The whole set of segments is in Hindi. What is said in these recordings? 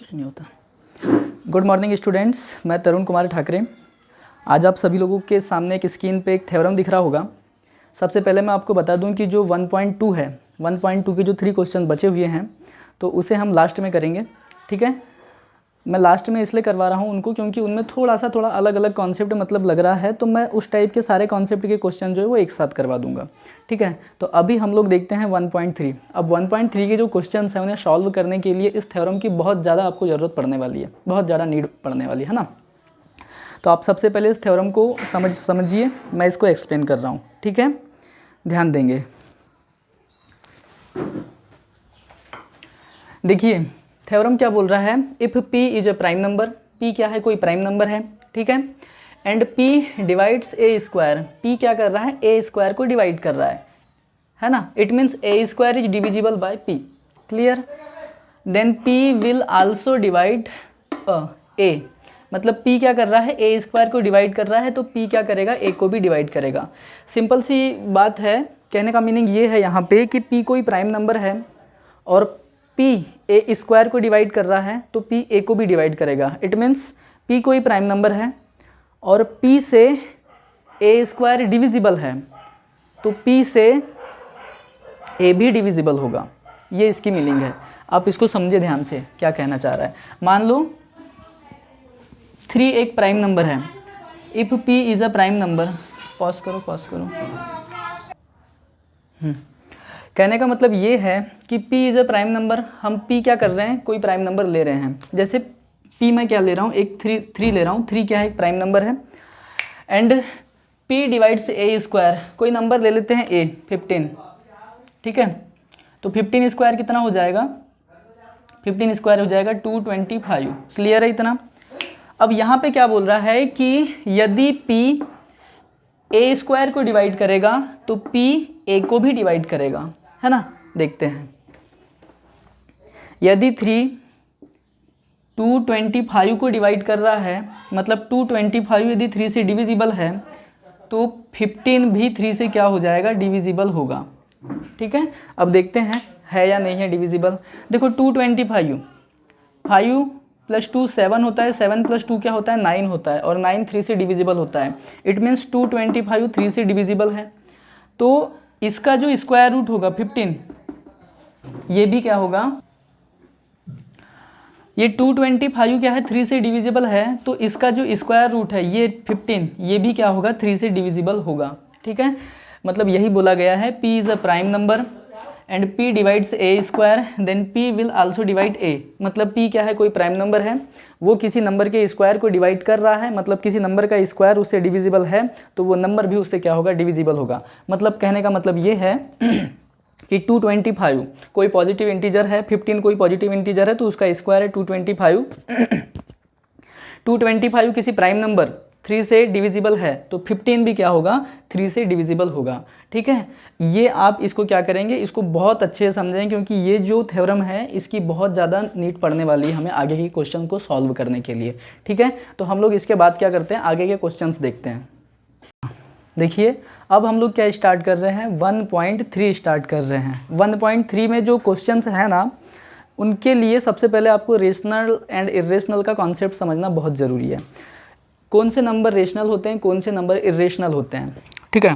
कुछ नहीं होता। गुड मॉर्निंग स्टूडेंट्स, मैं तरुण कुमार ठाकरे। आज आप सभी लोगों के सामने एक स्क्रीन पे एक थ्योरम दिख रहा होगा। सबसे पहले मैं आपको बता दूं कि जो 1.2 है, 1.2 के जो 3 क्वेश्चन बचे हुए हैं तो उसे हम लास्ट में करेंगे। ठीक है, मैं लास्ट में इसलिए करवा रहा हूँ उनको क्योंकि उनमें थोड़ा अलग अलग कॉन्सेप्ट मतलब लग रहा है, तो मैं उस टाइप के सारे कॉन्सेप्ट के क्वेश्चन जो है वो एक साथ करवा दूंगा। ठीक है, तो अभी हम लोग देखते हैं 1.3। अब 1.3 के जो क्वेश्चन हैं उन्हें सॉल्व करने के लिए इस थ्योरम की बहुत ज़्यादा आपको ज़रूरत पड़ने वाली है, बहुत ज़्यादा नीड पड़ने वाली है ना। तो आप सबसे पहले इस थ्योरम को समझिए, मैं इसको एक्सप्लेन कर रहा हूँ। ठीक है, ध्यान देंगे। देखिए थ्योरम क्या बोल रहा है, if p is a prime number, p क्या है, कोई प्राइम नंबर है। ठीक है, and p divides a square, p क्या कर रहा है, a स्क्वायर को डिवाइड कर रहा है ना। It means a square is divisible by p। Clear. Then p will also divide a, मतलब p क्या कर रहा है, a स्क्वायर को डिवाइड कर रहा है तो p क्या करेगा, a को भी डिवाइड करेगा। सिंपल सी बात है, कहने का मीनिंग ये है यहाँ पे कि p कोई प्राइम नंबर है और p a स्क्वायर को डिवाइड कर रहा है तो p a को भी डिवाइड करेगा। इट मीन्स p कोई प्राइम नंबर है और p से a स्क्वायर डिविजिबल है तो p से a भी डिविजिबल होगा। ये इसकी मीनिंग है, आप इसको समझे ध्यान से क्या कहना चाह रहा है। मान लो 3 एक प्राइम नंबर है। If p is a prime number, pause करो। कहने का मतलब ये है कि p is a prime number, हम p क्या कर रहे हैं, कोई प्राइम नंबर ले रहे हैं। जैसे p मैं क्या ले रहा हूँ, एक 3 ले रहा हूँ, 3 क्या है, एक प्राइम नंबर है। And p divides a square, कोई नंबर ले लेते हैं a, 15। ठीक है, तो 15 स्क्वायर कितना हो जाएगा, 15 स्क्वायर हो जाएगा 225। क्लियर है इतना। अब यहाँ पे क्या बोल रहा है कि यदि p a स्क्वायर को डिवाइड करेगा तो p a को भी डिवाइड करेगा, है ना। देखते हैं, यदि 3 225 को डिवाइड कर रहा है, मतलब 225 यदि 3 से डिविजिबल है तो 15 भी 3 से क्या हो जाएगा, डिविजिबल होगा। ठीक है, अब देखते हैं है या नहीं है डिविजिबल। देखो 225, 5 + 2 7 होता है, 7 + 2 क्या होता है, 9 होता है, और 9 3 से डिविजिबल होता है। इट मीन्स 225 3 से डिविजिबल है, तो इसका जो स्क्वायर रूट होगा 15, ये भी क्या होगा, ये 225 क्या है, 3 से डिविजिबल है, तो इसका जो स्क्वायर रूट है ये 15, ये भी क्या होगा, 3 से डिविजिबल होगा। ठीक है, मतलब यही बोला गया है, p is a prime number and p divides a square, then p will also divide a। मतलब p क्या है, कोई प्राइम नंबर है, वो किसी नंबर के स्क्वायर को डिवाइड कर रहा है, मतलब किसी नंबर का स्क्वायर उससे डिविजिबल है तो वो नंबर भी उससे क्या होगा, डिविजिबल होगा। मतलब कहने का मतलब ये है कि 225 कोई पॉजिटिव इंटीजर है, 15 कोई पॉजिटिव इंटीजर है तो उसका स्क्वायर है 225। 225 किसी प्राइम नंबर 3 से डिविजिबल है तो 15 भी क्या होगा, 3 से डिविजिबल होगा। ठीक है, ये आप इसको क्या करेंगे, इसको बहुत अच्छे से समझें क्योंकि ये जो थ्योरम है इसकी बहुत ज़्यादा नीड पड़ने वाली है हमें आगे के क्वेश्चन को सॉल्व करने के लिए। ठीक है, तो हम लोग इसके बाद क्या करते हैं, आगे के क्वेश्चंस देखते हैं। देखिए अब हम लोग क्या स्टार्ट कर रहे हैं, 1.3 स्टार्ट कर रहे हैं। 1.3 में जो क्वेश्चंस हैं ना, उनके लिए सबसे पहले आपको रेशनल एंड इरेशनल का कॉन्सेप्ट समझना बहुत ज़रूरी है। कौन से नंबर रेशनल होते हैं, कौन से नंबर इरेशनल होते हैं। ठीक है,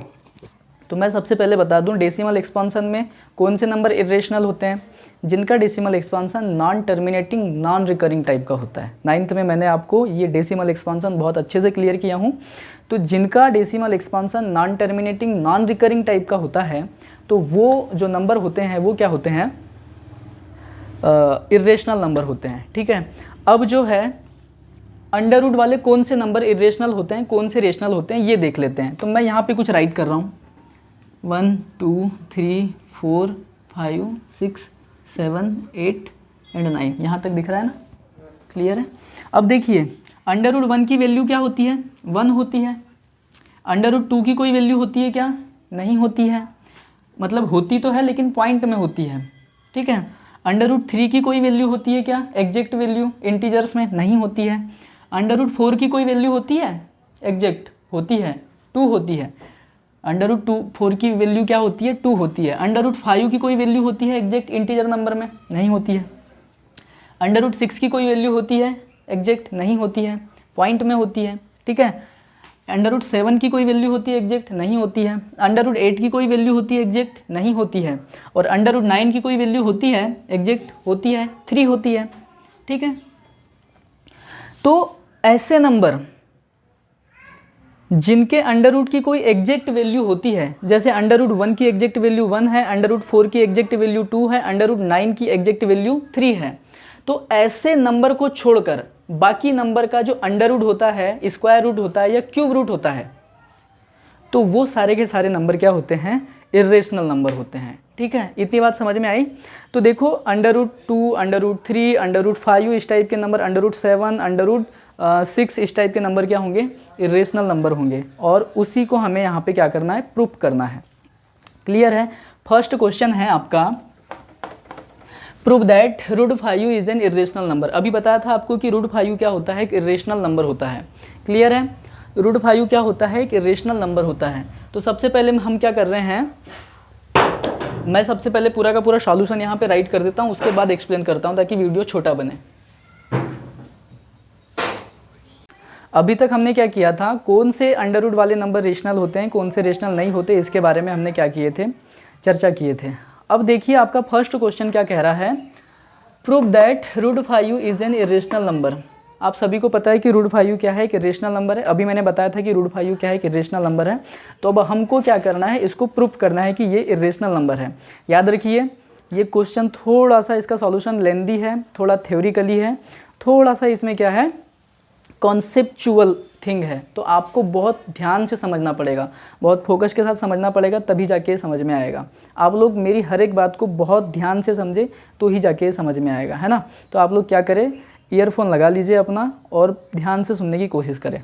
तो मैं सबसे पहले बता दूं डेसिमल एक्सपांसन में कौन से नंबर इरेशनल होते हैं, जिनका decimal expansion non terminating non recurring type का होता है। 9th में मैंने आपको ये डेसिमल एक्सपांसन बहुत अच्छे से क्लियर किया हूँ। तो जिनका decimal expansion non terminating non recurring type का होता है तो वो जो नंबर होते हैं वो क्या होते हैं, इरेशनल नंबर होते हैं। ठीक है, अब जो है अंडर रूट वाले कौन से नंबर इरेशनल होते हैं, कौन से रेशनल होते हैं, ये देख लेते हैं। तो मैं यहाँ पे कुछ राइट कर रहा हूँ, 1 2 3 4 5 6 7 8 एंड 9, यहाँ तक दिख रहा है ना, क्लियर है। अब देखिए अंडर रूट 1 की वैल्यू क्या होती है, 1 होती है। अंडर रूट 2 की कोई वैल्यू होती है क्या, नहीं होती है, मतलब होती तो है लेकिन पॉइंट में होती है। ठीक है, अंडर रूट 3 की कोई वैल्यू होती है क्या, एग्जैक्ट वैल्यू इंटीजर्स में, नहीं होती है। अंडर रूट 4 की कोई वैल्यू होती है, एग्जैक्ट होती है, 2 होती है। अंडर रूट 4 की वैल्यू क्या होती है, 2 होती है। अंडर रूट 5 की कोई वैल्यू होती है एग्जैक्ट इंटीजर नंबर में, नहीं होती है। √6 की कोई वैल्यू होती है एग्जैक्ट? नहीं होती है, पॉइंट में होती है, ठीक है। √7 की कोई वैल्यू होती है एग्जैक्ट? नहीं होती है। √8 की कोई वैल्यू होती है एग्जैक्ट? नहीं होती है। और √9 की कोई वैल्यू होती है एग्जैक्ट? होती है, 3 होती है, ठीक है। तो ऐसे नंबर जिनके अंडर की कोई एग्जैक्ट वैल्यू होती है, जैसे √1 की एग्जैक्ट वैल्यू 1 है, √4 की एग्जैक्ट वैल्यू 2 है, √9 की एग्जैक्ट वैल्यू 3 है, तो ऐसे नंबर को छोड़कर बाकी नंबर का जो अंडर रूट होता है, स्क्वायर रूट होता है या क्यूब रूट होता है, तो वो सारे के सारे नंबर क्या होते हैं? इर्रेशनल नंबर होते हैं, ठीक है। इतनी बात समझ में आई? तो देखो √2, √3, √5 इस टाइप के नंबर, √7, √6 इस टाइप के नंबर क्या होंगे? इर्रेशनल नंबर होंगे, और उसी को हमें यहाँ पे क्या करना है? प्रूफ करना है। क्लियर है? फर्स्ट क्वेश्चन है आपका, prove that √5 is N irrational number. अभी बताया था आपको कि √5 क्या होता है? एक इर्रेशनल नंबर होता है। क्लियर है? √5 क्या होता है? एक इर्रेशनल नंबर होता है। तो सबसे पहले हम क्या कर रहे हैं, मैं सबसे पहले पूरा का पूरा सॉल्यूशन यहाँ पे राइट कर देता हूँ, उसके बाद एक्सप्लेन करता हूँ ताकि वीडियो छोटा बने। अभी तक हमने क्या किया था, कौन से अंडर रूट वाले नंबर रेशनल होते हैं, कौन से रेशनल नहीं होते, इसके बारे में हमने क्या किए थे? चर्चा किए थे। अब देखिए आपका फर्स्ट क्वेश्चन क्या कह रहा है, prove that √5 is N irrational number. आप सभी को पता है कि √5 क्या है? एक इर्रेशनल नंबर है। अभी मैंने बताया था कि √5 क्या है? एक इर्रेशनल नंबर है। तो अब हमको क्या करना है, इसको प्रूफ करना है कि ये इर्रेशनल नंबर है। याद रखिए ये क्वेश्चन थोड़ा सा इसका सॉल्यूशन लेंदी है, थोड़ा थ्योरिकली है, थोड़ा सा इसमें क्या है, कॉन्सेप्चुअल थिंग है। तो आपको बहुत ध्यान से समझना पड़ेगा, बहुत फोकस के साथ समझना पड़ेगा, तभी जाके समझ में आएगा। आप लोग मेरी हर एक बात को बहुत ध्यान से समझे तो ही जाके समझ में आएगा, है ना। तो आप लोग क्या करें, ईयरफोन लगा लीजिए अपना और ध्यान से सुनने की कोशिश करें।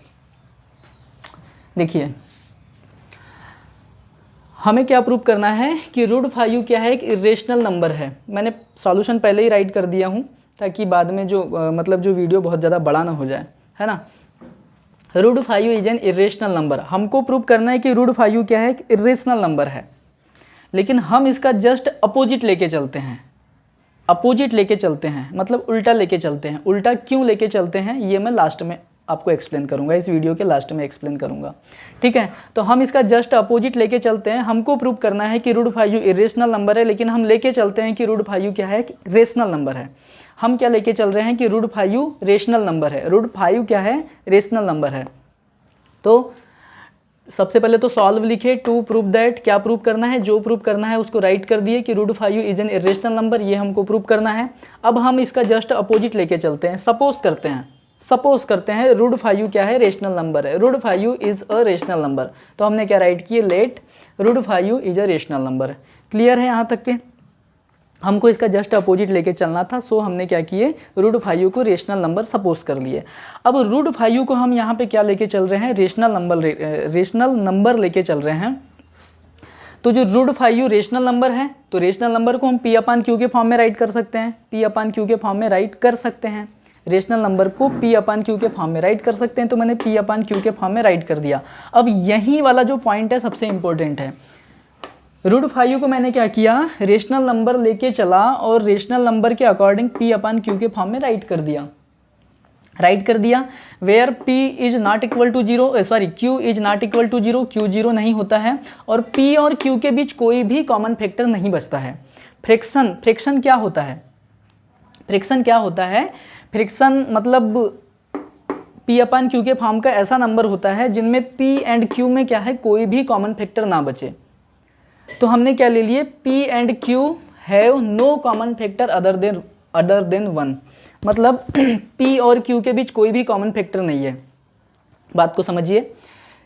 देखिए हमें क्या प्रूव करना है कि √5 क्या है? एक इर्रेशनल नंबर है। मैंने सॉल्यूशन पहले ही राइट कर दिया हूँ ताकि बाद में जो मतलब जो वीडियो बहुत ज़्यादा बड़ा ना हो जाए, है ना। √5 इज एन इर्रेशनल नंबर। हमको प्रूव करना है कि √5 क्या है? एक इर्रेशनल नंबर है। लेकिन हम इसका जस्ट अपोजिट लेके चलते हैं, अपोजिट लेके चलते हैं मतलब उल्टा लेके चलते हैं। उल्टा क्यों लेके चलते हैं ये मैं लास्ट में आपको एक्सप्लेन करूंगा, इस वीडियो के लास्ट में एक्सप्लेन करूंगा, ठीक है। तो हम इसका जस्ट अपोजिट लेके चलते हैं। हमको प्रूव करना है कि √5 इर्रेशनल नंबर है, लेकिन हम लेके चलते हैं कि √5 क्या है? रेशनल नंबर है। हम क्या लेके चल रहे हैं कि √5 रेशनल नंबर है। √5 क्या है? रेशनल नंबर है। तो सबसे पहले तो सॉल्व लिखे, टू प्रूव दैट, क्या प्रूव करना है? जो प्रूव करना है उसको राइट कर दिए कि √5 इज एन इर्रेशनल नंबर, ये हमको प्रूव करना है। अब हम इसका जस्ट अपोजिट लेके चलते हैं। सपोज करते हैं √5 क्या है? रेशनल नंबर है। √5 इज अ रेशनल नंबर। तो हमने क्या राइट किए, let √5 is a rational number. Clear है यहाँ तक के? हमको इसका जस्ट अपोजिट लेके चलना था, सो हमने क्या किए, √5 को रेशनल नंबर सपोज कर लिए। अब √5 को हम यहाँ पे क्या लेके चल रहे हैं? रेशनल नंबर लेके चल रहे हैं। तो जो √5 रेशनल नंबर है, तो रेशनल नंबर को हम P/Q के फॉर्म में राइट कर सकते हैं, P/Q के फॉर्म में राइट कर सकते हैं। रेशनल नंबर को P/Q के फॉर्म में राइट कर सकते हैं, तो मैंने P/Q के फॉर्म में राइट कर दिया। अब यही वाला जो पॉइंट है सबसे इंपॉर्टेंट है। √5 को मैंने क्या किया, रेशनल नंबर लेके चला और रेशनल नंबर के अकॉर्डिंग P/Q के फॉर्म में राइट कर दिया। Where P is not equal to 0, sorry Q is not equal to 0, Q 0 नहीं होता है, और P और Q के बीच कोई भी कॉमन फैक्टर नहीं बचता है। फ्रिक्शन क्या होता है? फ्रिक्शन मतलब P/Q के फॉर्म का ऐसा नंबर होता है जिनमें P एंड Q में क्या है, कोई भी कॉमन फैक्टर ना बचे। तो हमने क्या ले लिए, P and Q have no common factor other than 1, मतलब P और Q के बीच कोई भी कॉमन फैक्टर नहीं है। बात को समझिए,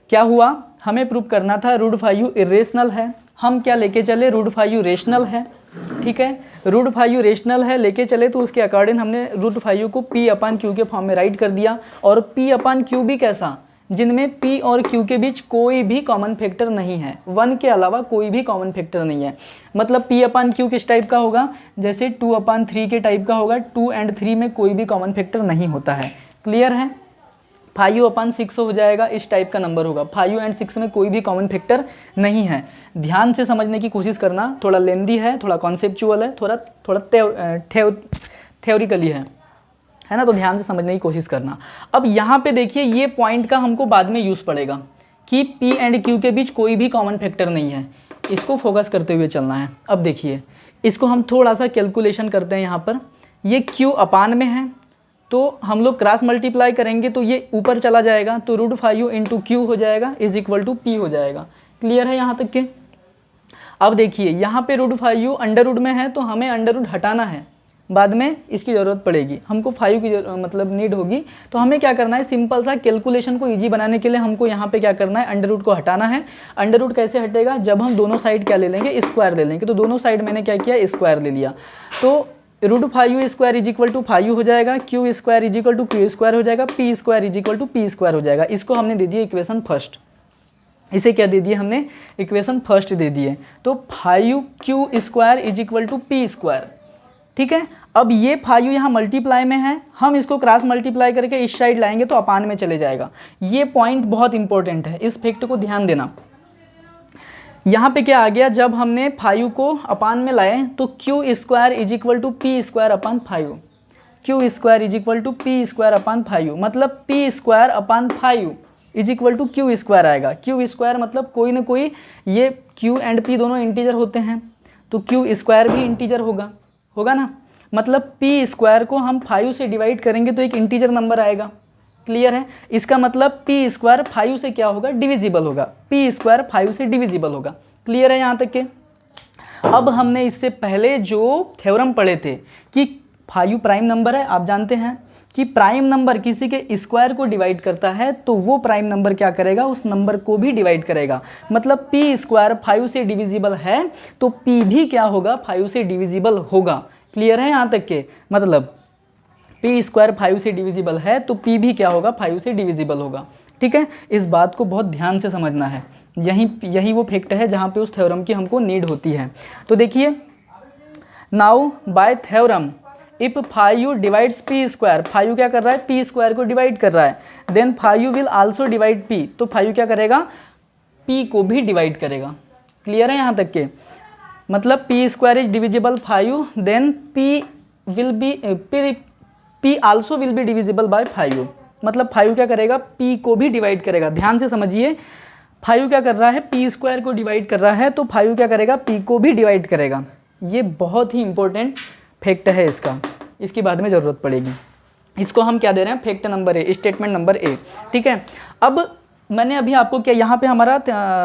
क्या हुआ, हमें प्रूव करना था √5 इर्रेशनल है। हम क्या लेके चले, √5 रेशनल है, ठीक है। √5 रेशनल है लेके चले, तो उसके अकॉर्डिंग हमने √5 को P/Q के फॉर्म में राइट कर दिया। और P/Q भी कैसा, जिनमें P और Q के बीच कोई भी कॉमन फैक्टर नहीं है, 1 के अलावा कोई भी कॉमन फैक्टर नहीं है। मतलब P/Q किस टाइप का होगा, जैसे 2/3 के टाइप का होगा। 2 और 3 में कोई भी कॉमन फैक्टर नहीं होता है। क्लियर है? 5/6 हो जाएगा, इस टाइप का नंबर होगा। 5 और 6 में कोई भी कॉमन फैक्टर नहीं है। ध्यान से समझने की कोशिश करना, थोड़ा लेंदी है, थोड़ा कॉन्सेप्चुअल है, थोड़ा थ्योरिकली है। है ना। तो ध्यान से समझने की कोशिश करना। अब यहाँ पे देखिए ये पॉइंट का हमको बाद में यूज़ पड़ेगा कि P एंड Q के बीच कोई भी कॉमन फैक्टर नहीं है, इसको फोकस करते हुए चलना है। अब देखिए इसको हम थोड़ा सा कैलकुलेशन करते हैं। यहाँ पर ये Q अपान में है तो हम लोग क्रॉस मल्टीप्लाई करेंगे तो ये ऊपर चला जाएगा, तो √5 इंटू Q हो जाएगा इज इक्वल टू P हो जाएगा। क्लियर है यहाँ तक के। अब देखिए यहाँ पे √5 अंडर रूट में है तो हमें अंडर रूट हटाना है, बाद में इसकी ज़रूरत पड़ेगी, हमको 5 की मतलब नीड होगी। तो हमें क्या करना है, सिंपल सा कैलकुलेशन को इजी बनाने के लिए हमको यहाँ पे क्या करना है, अंडर रूट को हटाना है। अंडर रूट कैसे हटेगा, जब हम दोनों साइड क्या ले लेंगे, स्क्वायर ले लेंगे। तो दोनों साइड मैंने क्या किया, स्क्वायर ले लिया। तो √5 स्क्वायर इज इक्वल टू 5 हो जाएगा, Q square is equal to Q square हो जाएगा, P square is equal to P square हो जाएगा। इसको हमने दे दिया इक्वेशन फर्स्ट, इसे क्या दे दिए हमने, इक्वेशन फर्स्ट दे दिए। तो 5Q square is equal to P square. ठीक है, अब ये 5 यहाँ मल्टीप्लाई में है, हम इसको क्रॉस मल्टीप्लाई करके इस साइड लाएंगे तो अपान में चले जाएगा। ये पॉइंट बहुत इंपॉर्टेंट है, इस फैक्ट को ध्यान देना। यहाँ पे क्या आ गया, जब हमने 5 को अपान में लाए तो Q square is equal to P square upon 5, Q square is equal to P square upon 5, मतलब P square upon 5 is equal to Q square आएगा। Q स्क्वायर मतलब कोई ना कोई, ये Q एंड P दोनों इंटीजर होते हैं तो Q स्क्वायर भी इंटीजर होगा ना। मतलब P स्क्वायर को हम 5 से डिवाइड करेंगे तो एक इंटीजर नंबर आएगा। क्लियर है, इसका मतलब P स्क्वायर 5 से क्या होगा, डिविजिबल होगा। P स्क्वायर 5 से डिविजिबल होगा। क्लियर है यहाँ तक के। अब हमने इससे पहले जो थ्योरम पढ़े थे कि 5 प्राइम नंबर है, आप जानते हैं कि प्राइम नंबर किसी के स्क्वायर को डिवाइड करता है तो वो प्राइम नंबर क्या करेगा, उस नंबर को भी डिवाइड करेगा। मतलब P स्क्वायर 5 से डिविजिबल है तो P भी क्या होगा, 5 से डिविजिबल होगा। क्लियर है यहाँ तक के, मतलब P स्क्वायर 5 से डिविजिबल है तो P भी क्या होगा, 5 से डिविजिबल होगा। ठीक है, इस बात को बहुत ध्यान से समझना है। यही वो फैक्ट है जहाँ पे उस थ्योरम की हमको नीड होती है। तो देखिए, now bye theorem if 5 divides P square, 5 क्या कर रहा है, P स्क्वायर को डिवाइड कर रहा है, then 5 will also divide P, तो 5 क्या करेगा, P को भी डिवाइड करेगा। क्लियर है यहाँ तक के, मतलब P square is divisible 5, then P also will be divisible by 5, मतलब 5 क्या करेगा, P को भी डिवाइड करेगा। ध्यान से समझिए, 5 क्या कर रहा है, P स्क्वायर को डिवाइड कर रहा है तो 5 क्या करेगा, P को भी डिवाइड करेगा। ये बहुत ही इंपॉर्टेंट फैक्ट है, इसकी बाद में ज़रूरत पड़ेगी। इसको हम क्या दे रहे हैं, fact number A, statement number A. ठीक है, अब मैंने अभी आपको क्या, यहाँ पे हमारा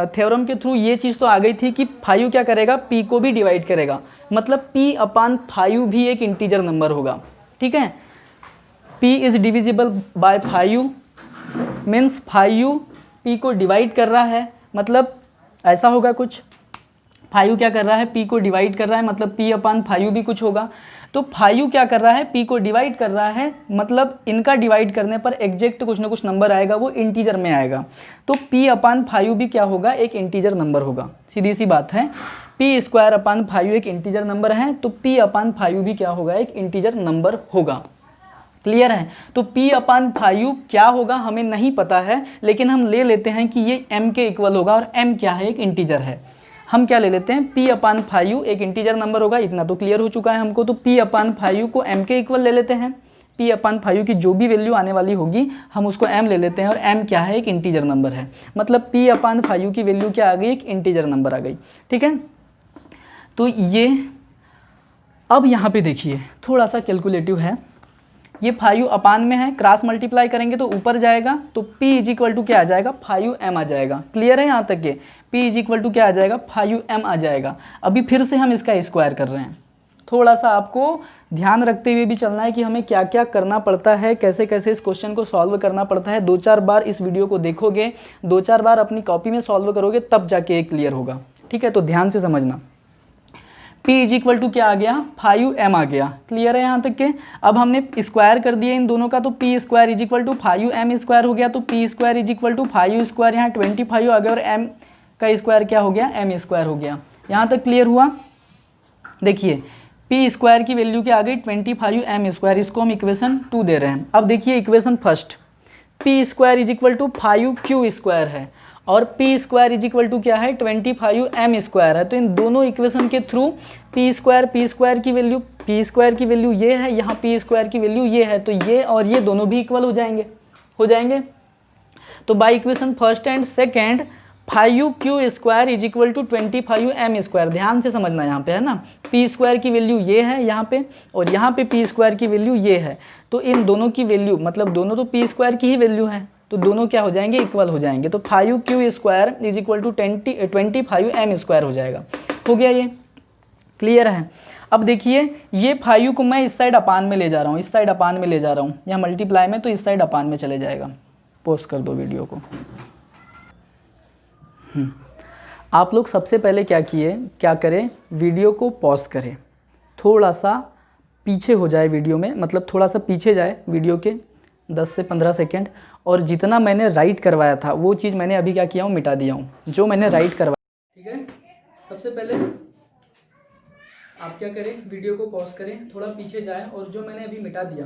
थ्योरम के थ्रू ये चीज़ तो आ गई थी कि 5 क्या करेगा, P को भी डिवाइड करेगा, मतलब P अपान 5 भी एक इंटीजर नंबर होगा। ठीक है, P is divisible by 5 means 5 P को डिवाइड कर रहा है, मतलब ऐसा होगा कुछ। 5 क्या कर रहा है, P को डिवाइड कर रहा है, मतलब P अपान 5 भी कुछ होगा। तो 5 क्या कर रहा है, P को डिवाइड कर रहा है, मतलब इनका डिवाइड करने पर एग्जैक्ट कुछ ना कुछ नंबर आएगा, वो इंटीजर में आएगा। तो P अपान 5 भी क्या होगा, एक इंटीजर नंबर होगा। सीधी सी बात है, P स्क्वायर अपान 5 एक इंटीजर नंबर है तो P अपान 5 भी क्या होगा, एक इंटीजर नंबर होगा। क्लियर है, तो P अपान 5 क्या होगा हमें नहीं पता है, लेकिन हम ले लेते हैं कि ये M के इक्वल होगा, और M क्या है, एक इंटीजर है। हम क्या ले लेते हैं, P अपान 5 एक इंटीजर नंबर होगा, इतना तो क्लियर हो चुका है हमको। तो P अपान 5 को M के इक्वल ले लेते हैं, P अपान 5 की जो भी वैल्यू आने वाली होगी हम उसको M ले लेते हैं, और M क्या है, एक इंटीजर नंबर है। मतलब P अपान 5 की वैल्यू क्या आ गई, एक इंटीजर नंबर आ गई। ठीक है, तो ये अब यहाँ पे देखिए थोड़ा सा कैलकुलेटिव है। ये 5 अपान में है, क्रॉस मल्टीप्लाई करेंगे तो ऊपर जाएगा, तो P इज इक्वल टू क्या आ जाएगा, 5M आ जाएगा। क्लियर है यहाँ तक के, P इज इक्वल टू क्या आ जाएगा, 5M आ जाएगा। अभी फिर से हम इसका स्क्वायर कर रहे हैं। थोड़ा सा आपको ध्यान रखते हुए भी चलना है कि हमें क्या क्या करना पड़ता है, कैसे कैसे इस क्वेश्चन को सॉल्व करना पड़ता है। 2-4 बार इस वीडियो को देखोगे, 2-4 बार अपनी कॉपी में सॉल्व करोगे, तब जाके ये क्लियर होगा। ठीक है, तो ध्यान से समझना। P इज इक्वल टू क्या आ गया, 5M आ गया। क्लियर है यहाँ तक के। अब हमने स्क्वायर कर दिया इन दोनों का, तो P square is equal to 5M square हो गया, तो P square is equal to 5 square, यहाँ 25 आ गया, और M का स्क्वायर क्या हो गया, M स्क्वायर हो गया। यहाँ तक क्लियर हुआ। देखिए P स्क्वायर की वैल्यू क्या आ गई, 25M स्क्वायर, इसको हम इक्वेशन 2 दे रहे हैं। अब देखिए equation first, P square is equal to 5Q square है, और P square is equal to क्या है 25m² है। तो इन दोनों इक्वेशन के थ्रू पी स्क्वायर की वैल्यू ये है, यहाँ पी स्क्वायर की वैल्यू ये है, तो ये और ये दोनों भी इक्वल हो जाएंगे। तो by equation first and second 5q² is equal to 25m²। ध्यान से समझना यहाँ पे, है ना, पी स्क्वायर की वैल्यू ये है यहाँ पे, और यहाँ पे पी स्क्वायर की वैल्यू ये है। तो इन दोनों की वैल्यू, मतलब दोनों तो पी स्क्वायर की ही वैल्यू है, तो दोनों क्या हो जाएंगे, इक्वल हो जाएंगे। तो 5q² is equal to 25m² हो जाएगा। हो गया, ये क्लियर है। अब देखिए ये 5 को मैं इस साइड अपान में ले जा रहा हूँ, यहाँ मल्टीप्लाई में, तो इस साइड अपान में चले जाएगा। पोस्ट कर दो वीडियो को। आप लोग सबसे पहले क्या करें, वीडियो को पॉज करें, थोड़ा सा पीछे हो जाए वीडियो में, मतलब थोड़ा सा पीछे जाए वीडियो के 10 से 15 सेकेंड, और जितना मैंने राइट करवाया था वो चीज़ मैंने अभी क्या किया हूँ, मिटा दिया हूँ, जो मैंने राइट करवाया। ठीक है, सबसे पहले आप क्या करें, वीडियो को पॉज करें, थोड़ा पीछे जाए, और जो मैंने अभी मिटा दिया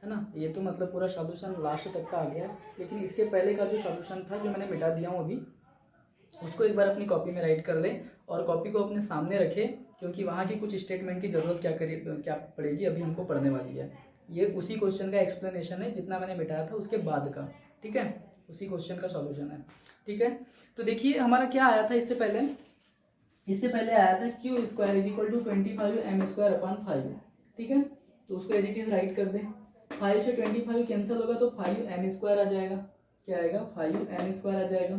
है ना, ये तो मतलब पूरा सॉल्यूशन लास्ट तक का आ गया है, लेकिन इसके पहले का जो सॉल्यूशन था जो मैंने मिटा दिया हूँ अभी, उसको एक बार अपनी कॉपी में राइट कर लें, और कॉपी को अपने सामने रखें, क्योंकि वहाँ की कुछ स्टेटमेंट की ज़रूरत क्या पड़ेगी अभी हमको पढ़ने वाली है। ये उसी क्वेश्चन का एक्सप्लेनेशन है जितना मैंने मिटाया था उसके बाद का। ठीक है, उसी क्वेश्चन का सॉल्यूशन है। ठीक है, तो देखिए हमारा क्या आया था इससे पहले आया था q² is equal to 25m²/5। ठीक है, तो उसको एज इट इज राइट कर दें। 5 से 25 कैंसिल होगा तो 5m² आ जाएगा। क्या आएगा, 5m² आ जाएगा।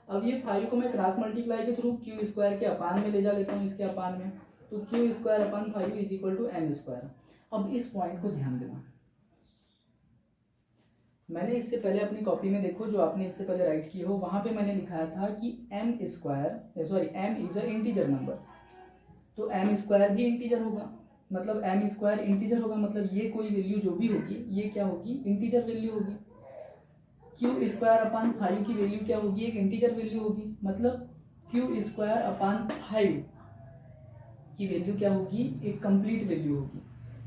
अब ये 5 को मैं क्रॉस मल्टीप्लाई के थ्रू q² के अपान में ले जा लेता हूँ, इसके अपान में, तो q²/5 is equal to m²। अब इस पॉइंट को ध्यान देना, मैंने इससे पहले अपनी कॉपी में देखो, जो आपने इससे पहले राइट की हो, वहां पे मैंने लिखाया था कि m is a integer number, तो m² भी इंटीजर होगा, मतलब m² इंटीजर होगा, मतलब ये कोई वैल्यू जो भी होगी ये क्या होगी, इंटीजर वैल्यू होगी। q²/5 की वैल्यू क्या होगी, एक इंटीजर वैल्यू होगी, मतलब q²/5 की वैल्यू क्या होगी, एक कंप्लीट वैल्यू होगी।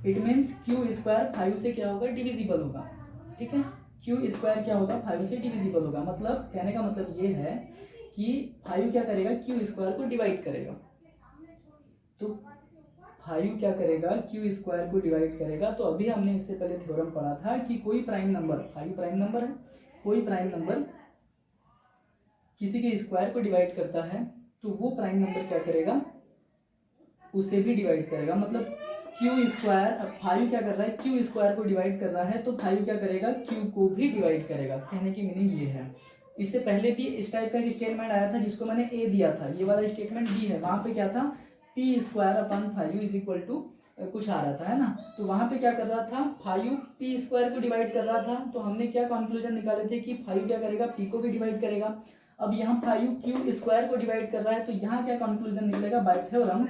इट मीन्स q² 5 से क्या होगा, डिविजिबल होगा। ठीक है, q² क्या होगा, 5 से डिविजिबल होगा। मतलब कहने का मतलब ये है कि 5 क्या करेगा, q² को डिवाइड करेगा। तो 5 क्या करेगा, q² को डिवाइड करेगा। तो अभी हमने इससे पहले थ्योरम पढ़ा था कि कोई प्राइम नंबर, 5 प्राइम नंबर है, कोई प्राइम नंबर किसी के स्क्वायर को डिवाइड करता है तो वो प्राइम नंबर क्या करेगा, उसे भी डिवाइड करेगा। मतलब q², अब 5 क्या कर रहा है, q² को डिवाइड कर रहा है, तो 5 क्या करेगा, q को भी डिवाइड करेगा। कहने की मीनिंग ये है। इससे पहले भी इस टाइप का एक स्टेटमेंट आया था जिसको मैंने a दिया था, ये वाला स्टेटमेंट b है। वहां पे क्या था, p²/5 इज इक्वल टू कुछ आ रहा था, है ना। तो वहां पे क्या कर रहा था, 5 p² को डिवाइड कर रहा था, तो हमने क्या कंक्लूजन निकाले थे कि 5 क्या करेगा, p को भी डिवाइड करेगा। अब यहाँ 5 q² को डिवाइड कर रहा है, तो यहाँ क्या कंक्लूजन निकलेगा, bye theorem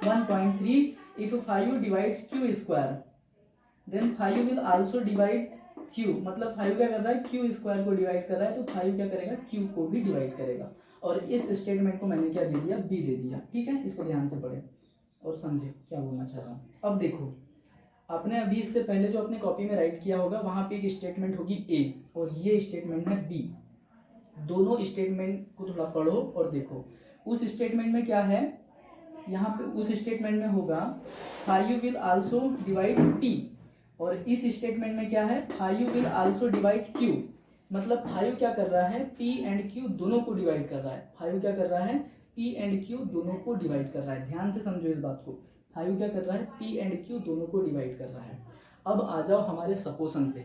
1.3, if 5 divides q², then 5 will also divide q। मतलब 5 क्या कर रहा है, q² को डिवाइड कर रहा है, तो 5 क्या करेगा, q को भी डिवाइड करेगा। और इस स्टेटमेंट को मैंने क्या दे दिया, b दे दिया। ठीक है, इसको ध्यान से पढ़े और समझे क्या बोलना चाह रहा हूँ। अब देखो, आपने अभी इससे पहले जो अपने कॉपी में राइट किया होगा, वहां पे एक स्टेटमेंट होगी a और ये स्टेटमेंट है b। दोनों स्टेटमेंट को थोड़ा पढ़ो और देखो। उस स्टेटमेंट में क्या है, यहाँ पे उस स्टेटमेंट में होगा 5 विल आल्सो डिवाइड p, और इस स्टेटमेंट में क्या है, 5 विल आल्सो डिवाइड q। मतलब 5 क्या कर रहा है, p एंड q दोनों को डिवाइड कर रहा है। 5 क्या कर रहा है, p एंड q दोनों को डिवाइड कर रहा है। ध्यान से समझो इस बात को, 5 क्या कर रहा है, p एंड q दोनों को डिवाइड कर रहा है। अब आ जाओ हमारे सपोजन पे,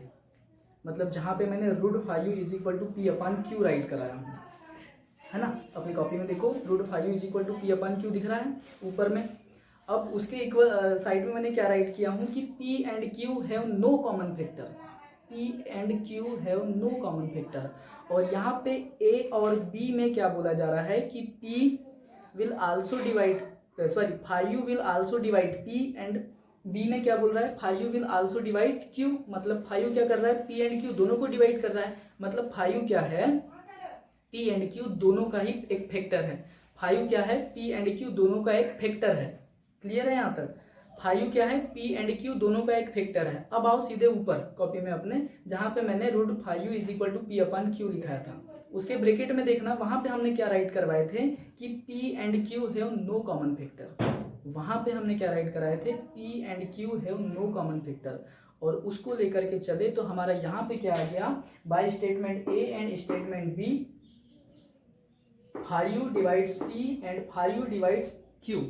मतलब जहां पे मैंने √5 is equal to p/q right कराया हूँ, है ना। अपनी कॉपी में देखो, √5 इज इक्वल टू p/q दिख रहा है ऊपर में। अब उसके इक्वल साइड में मैंने क्या राइट किया हूँ कि p and q have no common factor, p and q have no common factor. और यहाँ पे a और b में क्या बोला जा रहा है कि p will also divide, 5 will also divide p, and b में क्या बोल रहा है, 5 विल आल्सो डिवाइड q। मतलब 5 क्या कर रहा है, p एंड q दोनों को डिवाइड कर रहा है। मतलब 5 क्या है, p एंड q दोनों का ही एक फैक्टर है। 5 क्या है, p एंड q दोनों का एक फैक्टर है। क्लियर है यहाँ तक, 5 क्या है, p एंड q दोनों का एक फैक्टर है। अब आओ सीधे ऊपर कॉपी में अपने, जहां पे मैंने √5 इज इक्वल टू p/q लिखाया था, उसके ब्रैकेट में देखना, वहां पे हमने क्या राइट करवाए थे कि P and Q have no common factor. वहां पे हमने क्या राइट कराए थे, P and Q have no common factor, और उसको लेकर के चले तो हमारा यहाँ पे क्या आ गया, by statement A and statement B, five divides P and five divides Q।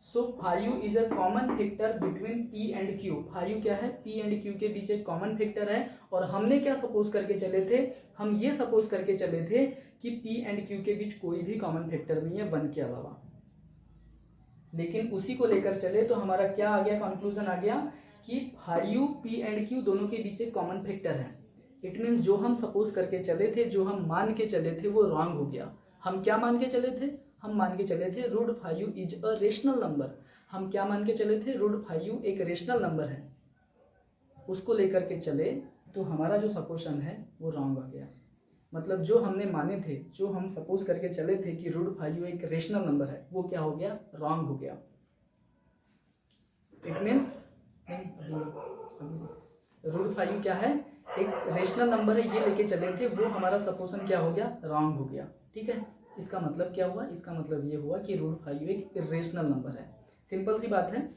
So five is a common factor between P and Q। Five क्या है, P एंड Q के बीच एक कॉमन फैक्टर है। और हमने क्या सपोज करके चले थे, हम ये सपोज करके चले थे कि P एंड Q के बीच कोई भी कॉमन फैक्टर नहीं है 1 के अलावा। लेकिन उसी को लेकर चले तो हमारा क्या आ गया, कंक्लूजन आ गया कि फाइव P एंड Q दोनों के बीच एक कॉमन फैक्टर है। इट मीन्स जो हम सपोज करके चले थे, जो हम मान के चले थे, वो रॉन्ग हो गया। हम क्या मान के चले थे, हम मान के चले थे root 5 is a rational number. हम क्या मान के चले थे, रूट 5 एक रेशनल नंबर है। उसको लेकर के चले तो हमारा जो सपोजन है वो रॉन्ग हो गया। मतलब जो हमने माने थे, जो हम सपोज करके चले थे कि रूट 5 एक रेशनल नंबर है, वो क्या हो गया, रॉन्ग हो गया। इट मीन्स रूट 5 क्या है, एक रेशनल नंबर है, ये लेके चले थे, वो हमारा सपोजन क्या हो गया, रॉन्ग हो गया। ठीक है, इसका मतलब क्या हुआ, इसका मतलब ये हुआ कि रूट 5 एक इरेशनल नंबर है। सिंपल सी बात है।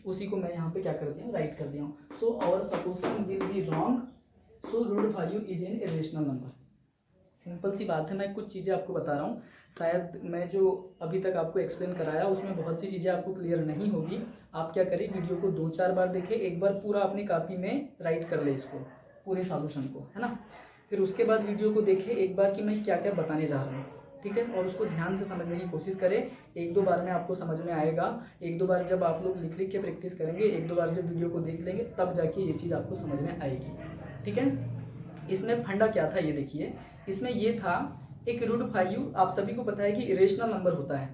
उसी को मैं यहाँ पे क्या कर दिया, राइट कर दिया हूँ। So our supposition will be wrong, so root 5 is an irrational number. Simple सी बात है। मैं कुछ चीज़ें आपको बता रहा हूँ, शायद मैं जो अभी तक आपको एक्सप्लेन कराया उसमें बहुत सी चीज़ें आपको क्लियर नहीं होगी। आप क्या करें, वीडियो को 2-4 बार देखें, एक बार पूरा अपनी कॉपी में राइट कर ले इसको, पूरे सॉल्यूशन को, है ना। फिर उसके बाद वीडियो को देखें एक बार कि मैं क्या क्या बताने जा रहा हूँ, ठीक है। और उसको ध्यान से समझने की कोशिश करें। 1-2 बार में आपको समझ में आएगा। 1-2 बार जब आप लोग लिख लिख के प्रैक्टिस करेंगे, 1-2 बार जब वीडियो को देख लेंगे, तब जाके ये चीज़ आपको समझ में आएगी। ठीक है। इसमें फंडा क्या था ये देखिए। इसमें ये था, एक रूट 5 आप सभी को पता है कि इरेशनल नंबर होता है,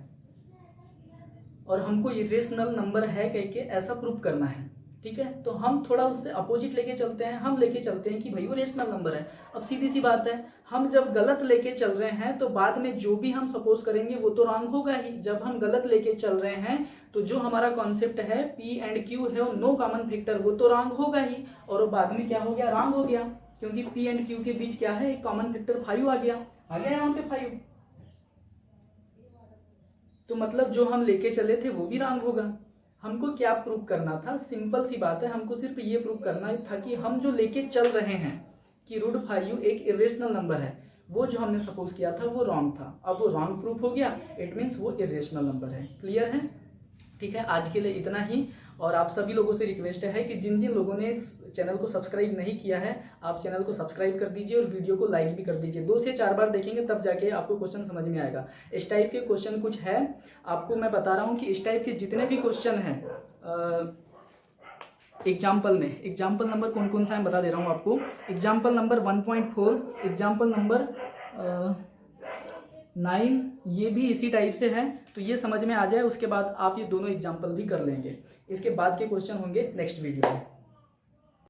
और हमको इरेशनल नंबर है कह के ऐसा प्रूव करना है। ठीक है, तो हम थोड़ा उससे अपोजिट लेके चलते हैं। हम लेके चलते हैं कि भाई वो रेशनल नंबर है। अब सीधी सी बात है, हम जब गलत लेके चल रहे हैं तो बाद में जो भी हम सपोज करेंगे वो तो रॉन्ग होगा ही। जब हम गलत लेके चल रहे हैं तो जो हमारा कॉन्सेप्ट है P एंड Q है नो कॉमन फैक्टर, वो तो रॉन्ग होगा ही। और वो बाद में क्या हो गया, रॉन्ग हो गया, क्योंकि P एंड Q के बीच क्या है, एक कॉमन फैक्टर 5 आ गया यहाँ पे 5। तो मतलब जो हम लेके चले थे वो भी रॉन्ग होगा। हमको क्या प्रूव करना था, सिंपल सी बात है, हमको सिर्फ ये प्रूव करना था कि हम जो लेके चल रहे हैं कि रूट 5 एक इरेशनल नंबर है, वो जो हमने सपोज किया था वो रॉन्ग था। अब वो रॉन्ग प्रूफ हो गया, इट मीन्स वो इरेशनल नंबर है। क्लियर है। ठीक है, आज के लिए इतना ही। और आप सभी लोगों से रिक्वेस्ट है कि जिन जिन लोगों ने इस चैनल को सब्सक्राइब नहीं किया है, आप चैनल को सब्सक्राइब कर दीजिए और वीडियो को लाइक भी कर दीजिए। 2 से 4 बार देखेंगे तब जाके आपको क्वेश्चन समझ में आएगा। इस टाइप के क्वेश्चन कुछ है, आपको मैं बता रहा हूँ कि इस टाइप के जितने भी क्वेश्चन हैं एग्जाम्पल में, एग्जाम्पल नंबर कौन कौन सा है बता दे रहा हूँ आपको। एग्जाम्पल नंबर 1.4, एग्जाम्पल नंबर 9, ये भी इसी टाइप से है। तो ये समझ में आ जाए, उसके बाद आप ये दोनों एग्जाम्पल भी कर लेंगे। इसके बाद के क्वेश्चन होंगे नेक्स्ट वीडियो में।